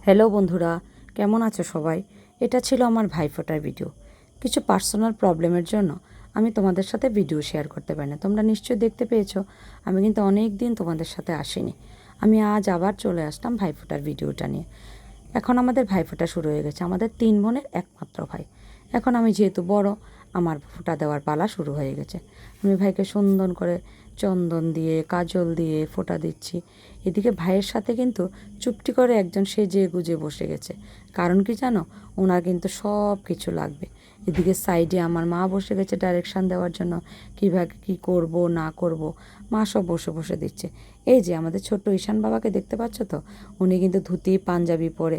Hello বন্ধুরা, কেমন আছো সবাই? এটা ছিল আমার ভাইফোঁটার ভিডিও। কিছু পার্সোনাল প্রবলেমের জন্য আমি তোমাদের সাথে ভিডিও শেয়ার করতে পারি না। তোমরা নিশ্চয়ই দেখতে পেয়েছো, আমি কিন্তু অনেক দিন তোমাদের সাথে আসিনি। আমি আজ আবার চলে আসলাম ভাইফোঁটার ভিডিওটা নিয়ে। এখন আমাদের ভাইফোঁটা শুরু হয়ে গেছে, আমাদের 3 বোনের একমাত্র ভাই। এখন আমি যেহেতু বড়, আমার ফোঁটা দেওয়ার পালা শুরু হয়ে গেছে। আমি ভাইকে সুন্দর করে চন্দন দিয়ে কাজল দিয়ে ফোঁটা দিচ্ছি। এদিকে ভাইয়ের সাথে কিন্তু চুপটি করে একজন সেজে গুজে বসে গেছে। কারণ কি জানো, ওনার কিন্তু সব কিছু লাগবে। এদিকে সাইডে আমার মা বসে গেছে ডাইরেকশান দেওয়ার জন্য, কীভাবে কী করব না করব। মা সব বসে বসে দিচ্ছে। এই যে আমাদের ছোট্ট ঈশান বাবাকে দেখতে পাচ্ছ তো, উনি কিন্তু ধুতি পাঞ্জাবি পরে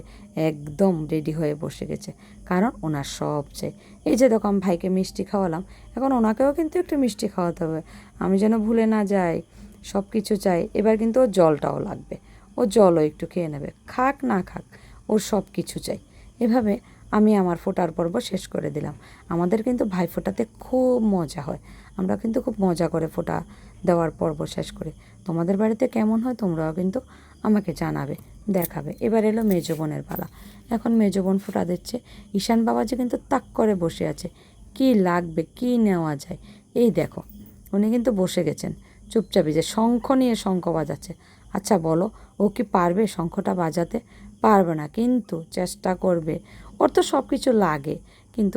একদম রেডি হয়ে বসে গেছে, কারণ ওনার সব চাই। এই যে দেখো আমি ভাইকে মিষ্টি খাওয়ালাম, এখন ওনাকেও কিন্তু একটু মিষ্টি খাওয়াতে হবে, আমি যেন ভুলে না যাই। সব কিছু চাই। এবার কিন্তু ওর জলটাও লাগবে, ও জলও একটু খেয়ে নেবে, খাক না খাক ওর সব কিছু চাই। এভাবে আমি আমার ফোঁটার পর্ব শেষ করে দিলাম। আমাদের কিন্তু ভাইফোঁটাতে খুব মজা হয়, আমরা কিন্তু খুব মজা করে ফোঁটা দেওয়ার পর্ব শেষ করি। তোমাদের বাড়িতে কেমন হয় তোমরাও কিন্তু আমাকে জানাবে, দেখাবে। এবার এলো মেজো বোনের পালা। এখন মেজো বোন ফোঁটা দিচ্ছে। ঈশান বাবাজি কিন্তু তাক করে বসে আছে, কি লাগবে কি নেওয়া যায়। এই দেখো উনি কিন্তু বসে গেছেন চুপচাপই, যে শঙ্খ নিয়ে শঙ্খ বাজাচ্ছে। আচ্ছা বলো, ও কি পারবে শঙ্খটা বাজাতে? পারবে না, কিন্তু চেষ্টা করবে। ওর তো সব কিছু লাগে, কিন্তু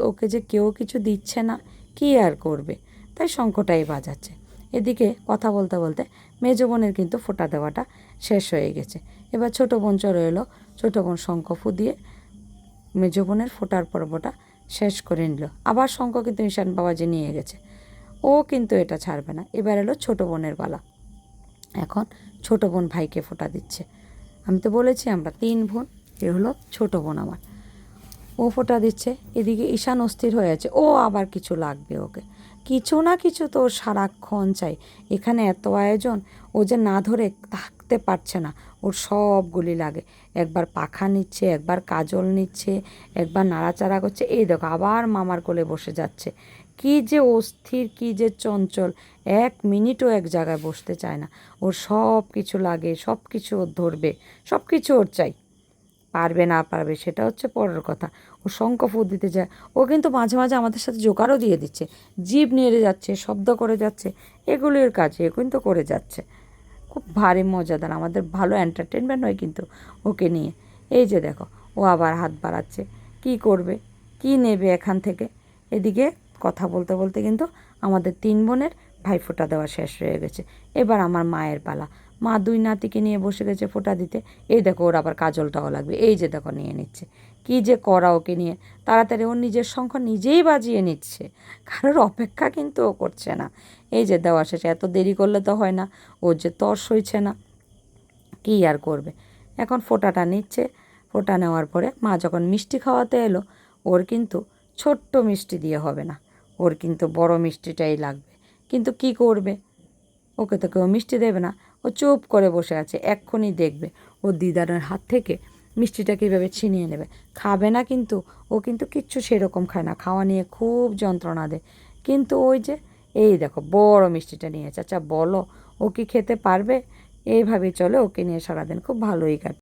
ওকে যে কেউ কিছু দিচ্ছে না, কি আর করবে, তাই শঙ্খটাই বাজাচ্ছে। এদিকে কথা বলতে বলতে মেজো বোনের কিন্তু ফোঁটা দেওয়াটা শেষ হয়ে গেছে। এবার ছোটো বোন চলে এলো, ছোটো বোন শঙ্খ ফুদিয়ে মেজো বোনের ফোঁটার পর্বটা শেষ করে নিল। আবার শঙ্খ কিন্তু ঈশান বাবাজি নিয়ে গেছে, ও কিন্তু এটা ছাড়বে না। এবার এলো ছোটো বোনের পালা। এখন ছোটো বোন ভাইকে ফোঁটা দিচ্ছে। আমি তো বলেছি আমরা 3 বোন, এ হলো ছোটো বোন আমার। ও ফোঁটা দিচ্ছে। এদিকে ঈশান অস্থির হয়ে আছে, ও আবার কিছু লাগবে ওকে, কিছু না কিছু তো ওর সারাক্ষণ চাই। এখানে এত আয়োজন, ও যে না ধরে থাকতে পারছে না, ওর সবগুলি লাগে। একবার পাখা নিচ্ছে, একবার কাজল নিচ্ছে, একবার নাড়াচাড়া করছে। এই দেখো আবার মামার কোলে বসে যাচ্ছে। কি যে অস্থির, কি যে চঞ্চল, 1 মিনিটও এক জায়গায় বসতে চায় না। ওর সব কিছু লাগে, সব কিছু ওর ধরবে, সব কিছু ওর চাই। পারবে না পারবে সেটা হচ্ছে পরের কথা। ও শঙ্খ ফু দিতে যায়, ও কিন্তু মাঝে মাঝে আমাদের সাথে জোগাড়ও দিয়ে দিচ্ছে, জিভ নেড়ে যাচ্ছে, শব্দ করে যাচ্ছে, এগুলির কাজ এ কিন্তু করে যাচ্ছে। খুব ভারী মজাদার, আমাদের ভালো এন্টারটেনমেন্ট হয় কিন্তু ওকে নিয়ে। এই যে দেখো ও আবার হাত বাড়াচ্ছে, কি করবে, কি নেবে এখান থেকে। এদিকে কথা বলতে বলতে কিন্তু আমাদের 3 বোনের ভাইফোঁটা দেওয়া শেষ হয়ে গেছে। এবার আমার মায়ের পালা। মা 2 নাতিকে নিয়ে বসে গেছে ফোঁটা দিতে। এই দেখো ওর আবার কাজলটাও লাগবে, এই যে দেখো নিয়ে নিচ্ছে। কি যে করা ওকে নিয়ে, তাড়াতাড়ি ওর নিজের শঙ্খ নিজেই বাজিয়ে নিচ্ছে, কারোর অপেক্ষা কিন্তু ও করছে না। এই যে দেওয়া শেষে, এত দেরি করলে তো হয় না, ওর যে তর সইছে না, কী আর করবে। এখন ফোঁটাটা নিচ্ছে। ফোঁটা নেওয়ার পরে মা যখন মিষ্টি খাওয়াতে এলো, ওর কিন্তু ছোট্ট মিষ্টি দিয়ে হবে না, ওর কিন্তু বড় মিষ্টিটাই লাগবে। কিন্তু কি করবে, ওকে তো কেউ মিষ্টি দেবে না। ও চুপ করে বসে আছে, এক্ষুনি দেখবে ও দিদারের হাত থেকে মিষ্টিটা কীভাবে ছিনিয়ে নেবে। খাবে না কিন্তু, ও কিন্তু কিচ্ছু সেরকম খায় না, খাওয়া নিয়ে খুব যন্ত্রণা দেয়। কিন্তু ওই যে এই দেখো বড় মিষ্টিটা নিয়েছে। আচ্ছা বলো, ও কি খেতে পারবে? এইভাবেই চলে, ওকে নিয়ে সারাদিন খুব ভালোই কাটে।